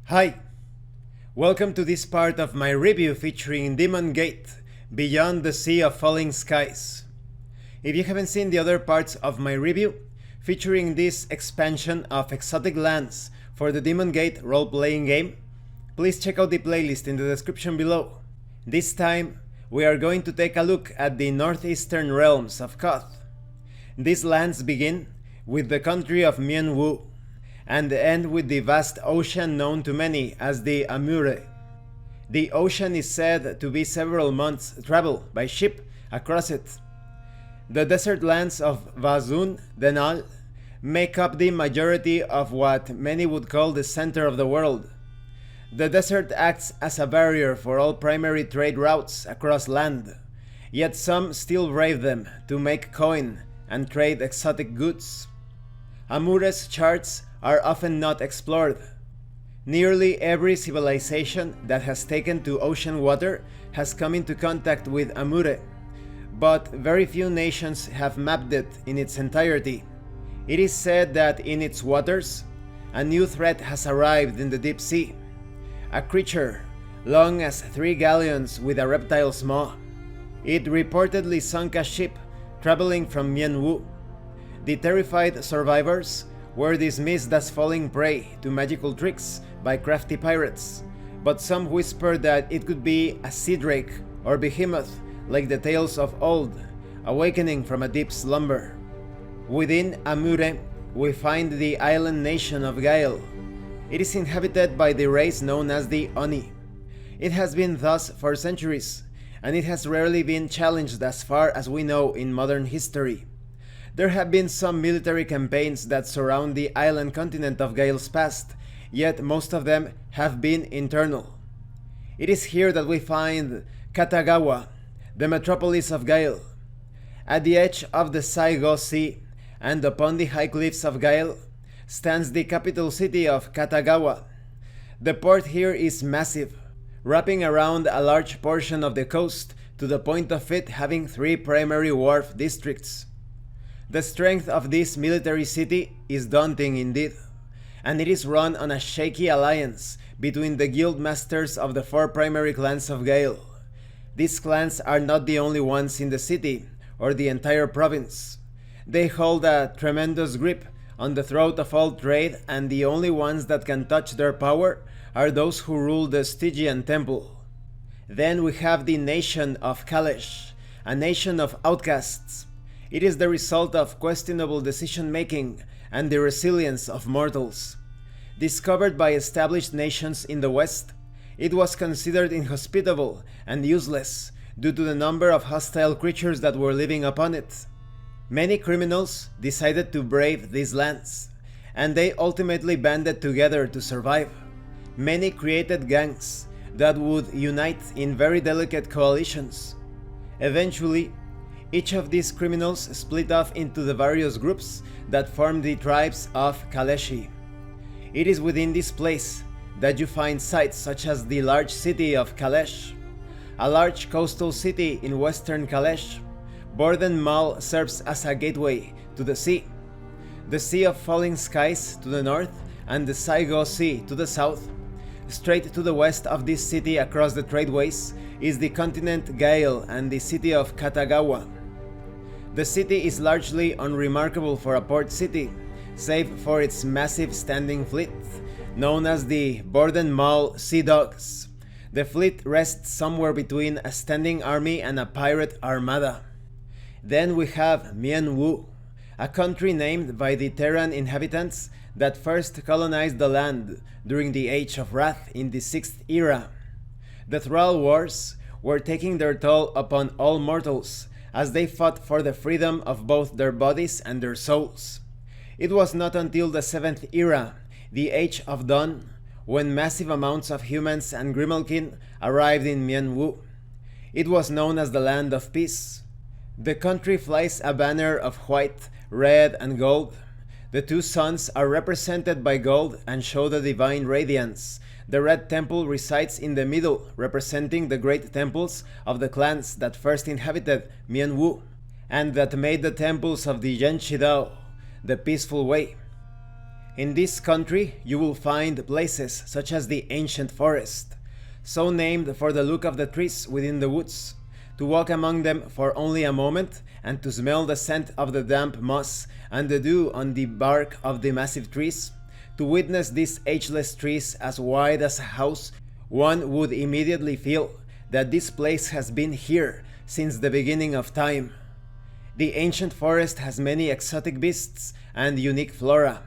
Hi, welcome to this part of my review featuring Demon Gate, Beyond the Sea of Falling Skies. If you haven't seen the other parts of my review, featuring this expansion of exotic lands for the Demon Gate role-playing game, please check out the playlist in the description below. This time, we are going to take a look at the Northeastern realms of Koth. These lands begin with the country of Mianwu, and end with the vast ocean known to many as the Amure. The ocean is said to be several months' travel by ship across it. The desert lands of Vazun Denal make up the majority of what many would call the center of the world. The desert acts as a barrier for all primary trade routes across land, yet some still brave them to make coin and trade exotic goods. Amure's charts are often not explored. Nearly every civilization that has taken to ocean water has come into contact with Amure, but very few nations have mapped it in its entirety. It is said that in its waters, a new threat has arrived in the deep sea, a creature long as 3 galleons with a reptile's maw. It reportedly sunk a ship traveling from Mianwu. The terrified survivors were dismissed as falling prey to magical tricks by crafty pirates, but some whispered that it could be a sea drake or behemoth like the tales of old, awakening from a deep slumber. Within Amure, we find the island nation of Gael. It is inhabited by the race known as the Oni. It has been thus for centuries, and it has rarely been challenged as far as we know in modern history. There have been some military campaigns that surround the island continent of Gael's past, yet most of them have been internal. It is here that we find Katagawa, the metropolis of Gael. At the edge of the Saigo Sea and upon the high cliffs of Gael stands the capital city of Katagawa. The port here is massive, wrapping around a large portion of the coast to the point of it having 3 primary wharf districts. The strength of this military city is daunting indeed, and it is run on a shaky alliance between the guild masters of the 4 primary clans of Gael. These clans are not the only ones in the city or the entire province. They hold a tremendous grip on the throat of all trade, and the only ones that can touch their power are those who rule the Stygian temple. Then we have the nation of Kalesh, a nation of outcasts. It is the result of questionable decision-making and the resilience of mortals. Discovered by established nations in the West, it was considered inhospitable and useless due to the number of hostile creatures that were living upon it. Many criminals decided to brave these lands, and they ultimately banded together to survive. Many created gangs that would unite in very delicate coalitions. Eventually, each of these criminals split off into the various groups that form the tribes of Kaleshi. It is within this place that you find sites such as the large city of Kalesh, a large coastal city in western Kalesh. Borden Mall serves as a gateway to the Sea of Falling Skies to the north and the Saigo Sea to the south. Straight to the west of this city across the tradeways is the continent Gael and the city of Katagawa. The city is largely unremarkable for a port city, save for its massive standing fleet, known as the Borden Mall Sea Dogs. The fleet rests somewhere between a standing army and a pirate armada. Then we have Mianwu, a country named by the Terran inhabitants that first colonized the land during the Age of Wrath in the 6th era. The Thrall Wars were taking their toll upon all mortals as they fought for the freedom of both their bodies and their souls. It was not until the 7th era, the Age of Dawn, when massive amounts of humans and Grimalkin arrived in Mianwu. It was known as the Land of Peace. The country flies a banner of white, red, and gold. The 2 suns are represented by gold and show the divine radiance. The Red Temple resides in the middle, representing the great temples of the clans that first inhabited Mianwu, and that made the temples of the Yenshidao, the peaceful way. In this country, you will find places such as the Ancient Forest, so named for the look of the trees within the woods, to walk among them for only a moment and to smell the scent of the damp moss and the dew on the bark of the massive trees, to witness these ageless trees as wide as a house, one would immediately feel that this place has been here since the beginning of time. The ancient forest has many exotic beasts and unique flora.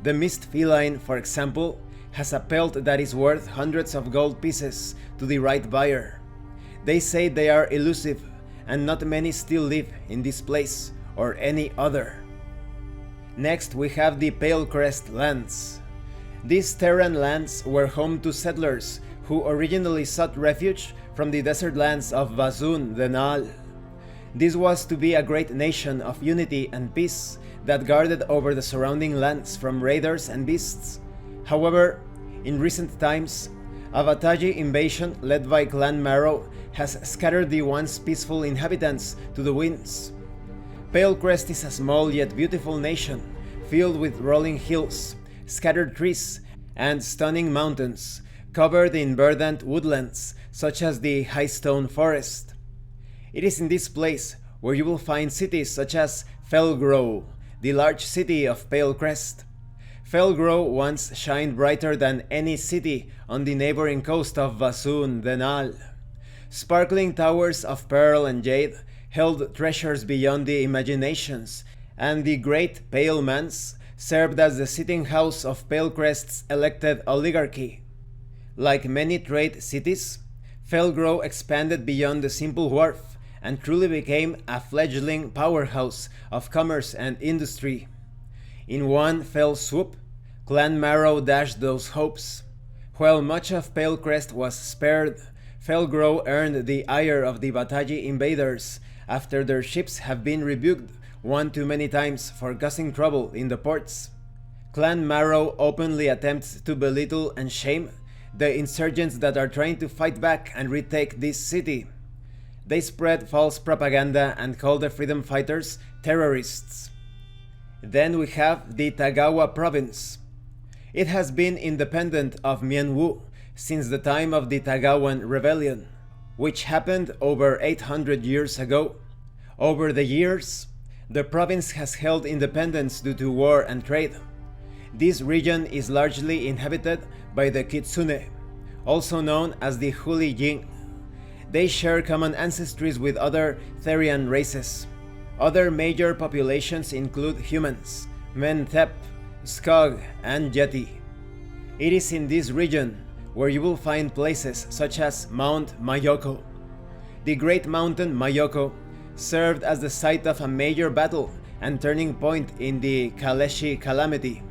The mist feline, for example, has a pelt that is worth hundreds of gold pieces to the right buyer. They say they are elusive, and not many still live in this place or any other. Next, we have the Pale Crest lands. These Terran lands were home to settlers who originally sought refuge from the desert lands of Vazun the Naal. This was to be a great nation of unity and peace that guarded over the surrounding lands from raiders and beasts. However, in recent times, a Vataji invasion led by Clan Marrow has scattered the once peaceful inhabitants to the winds. Pale Crest is a small yet beautiful nation, filled with rolling hills, scattered trees, and stunning mountains, covered in verdant woodlands such as the High Stone Forest. It is in this place where you will find cities such as Felgrow, the large city of Pale Crest. Felgrow once shined brighter than any city on the neighboring coast of Vazun the Naal. Sparkling towers of pearl and jade held treasures beyond the imaginations, and the great Pale Manse served as the sitting house of Pale Crest's elected oligarchy. Like many trade cities, Felgrow expanded beyond the simple wharf and truly became a fledgling powerhouse of commerce and industry. In one fell swoop, Clan Marrow dashed those hopes. While much of Pale Crest was spared, Felgrow earned the ire of the Vataji invaders after their ships have been rebuked one too many times for causing trouble in the ports. Clan Marrow openly attempts to belittle and shame the insurgents that are trying to fight back and retake this city. They spread false propaganda and call the freedom fighters terrorists. Then we have the Tagawa province. It has been independent of Mianwu since the time of the Tagawan rebellion, which happened over 800 years ago. Over the years, the province has held independence due to war and trade. This region is largely inhabited by the Kitsune, also known as the Huli Jing. They share common ancestries with other Therian races. Other major populations include humans, Menthep, Skog, and Yeti. It is in this region where you will find places such as Mount Mayoko. The great mountain Mayoko served as the site of a major battle and turning point in the Kaleshi calamity.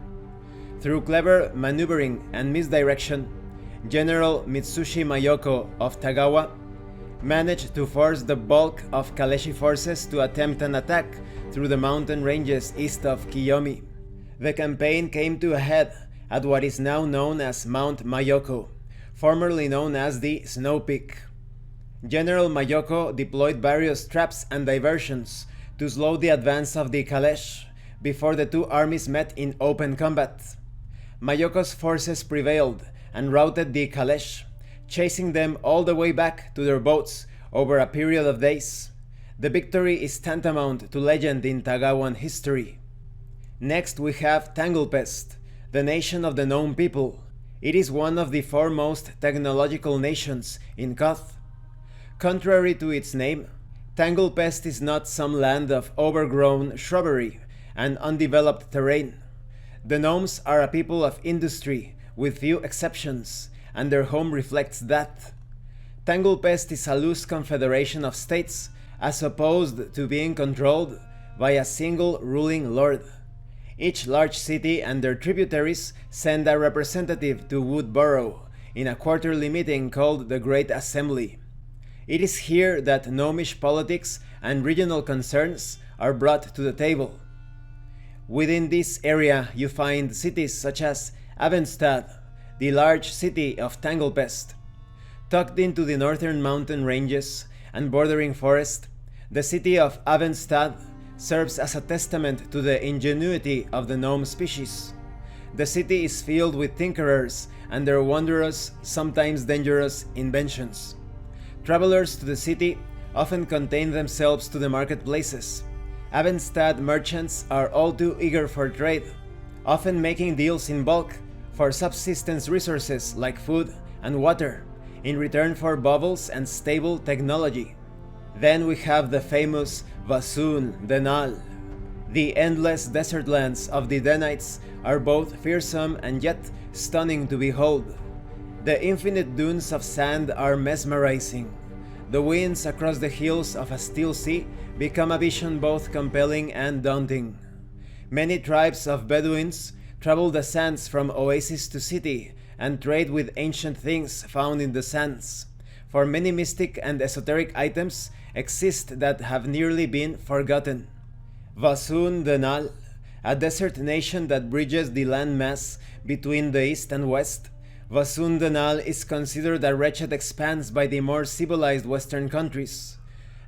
Through clever maneuvering and misdirection, General Mitsushi Mayoko of Tagawa managed to force the bulk of Kaleshi forces to attempt an attack through the mountain ranges east of Kiyomi. The campaign came to a head at what is now known as Mount Mayoko, formerly known as the Snow Peak. General Mayoko deployed various traps and diversions to slow the advance of the Kalesh before the two armies met in open combat. Mayoko's forces prevailed and routed the Kalesh, chasing them all the way back to their boats over a period of days. The victory is tantamount to legend in Tagawan history. Next we have Tanglepest, the nation of the Gnome people. It is one of the foremost technological nations in Koth. Contrary to its name, Tanglepest is not some land of overgrown shrubbery and undeveloped terrain. The gnomes are a people of industry, with few exceptions, and their home reflects that. Tanglepest is a loose confederation of states as opposed to being controlled by a single ruling lord. Each large city and their tributaries send a representative to Woodborough in a quarterly meeting called the Great Assembly. It is here that gnomish politics and regional concerns are brought to the table. Within this area you find cities such as Avenstad, the large city of Tanglepest. Tucked into the northern mountain ranges and bordering forest, the city of Avenstad serves as a testament to the ingenuity of the gnome species. The city is filled with tinkerers and their wondrous, sometimes dangerous inventions. Travelers to the city often contain themselves to the marketplaces. Avenstad merchants are all too eager for trade, often making deals in bulk for subsistence resources like food and water, in return for baubles and stable technology. Then we have the famous Vasun Denal. The endless desert lands of the Danites are both fearsome and yet stunning to behold. The infinite dunes of sand are mesmerizing. The winds across the hills of a still sea become a vision both compelling and daunting. Many tribes of Bedouins travel the sands from oasis to city and trade with ancient things found in the sands, for many mystic and esoteric items exist that have nearly been forgotten. Vasun Denal, a desert nation that bridges the landmass between the east and west, Vasun Denal is considered a wretched expanse by the more civilized Western countries.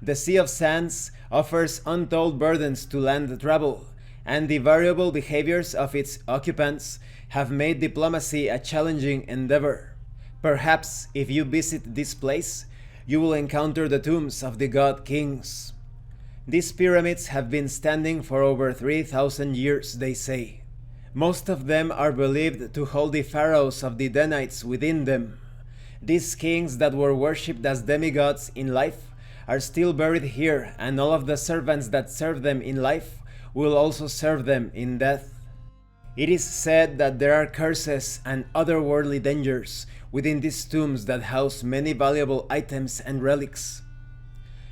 The Sea of Sands offers untold burdens to land travel, and the variable behaviors of its occupants have made diplomacy a challenging endeavor. Perhaps if you visit this place, you will encounter the tombs of the god kings. These pyramids have been standing for over 3,000 years, they say. Most of them are believed to hold the pharaohs of the Danites within them. These kings that were worshipped as demigods in life are still buried here, and all of the servants that serve them in life will also serve them in death. It is said that there are curses and otherworldly dangers within these tombs that house many valuable items and relics.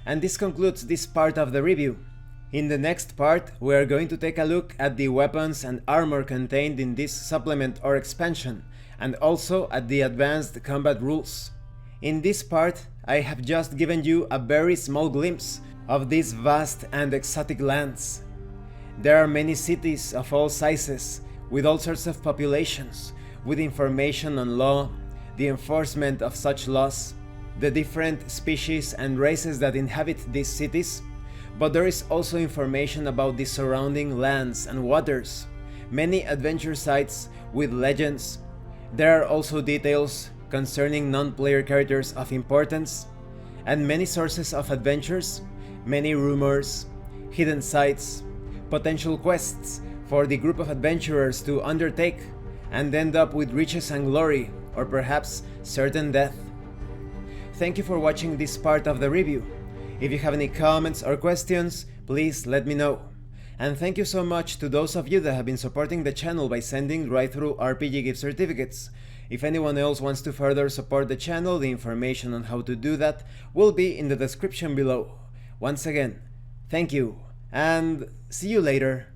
And this concludes this part of the review. In the next part, we are going to take a look at the weapons and armor contained in this supplement or expansion, and also at the advanced combat rules. In this part, I have just given you a very small glimpse of these vast and exotic lands. There are many cities of all sizes, with all sorts of populations, with information on law, the enforcement of such laws, the different species and races that inhabit these cities, but there is also information about the surrounding lands and waters, many adventure sites with legends. There are also details concerning non-player characters of importance, and many sources of adventures, many rumors, hidden sites, potential quests for the group of adventurers to undertake and end up with riches and glory, or perhaps certain death. Thank you for watching this part of the review. If you have any comments or questions, please let me know. And thank you so much to those of you that have been supporting the channel by sending right through RPG gift certificates. If anyone else wants to further support the channel, the information on how to do that will be in the description below. Once again, thank you, and see you later.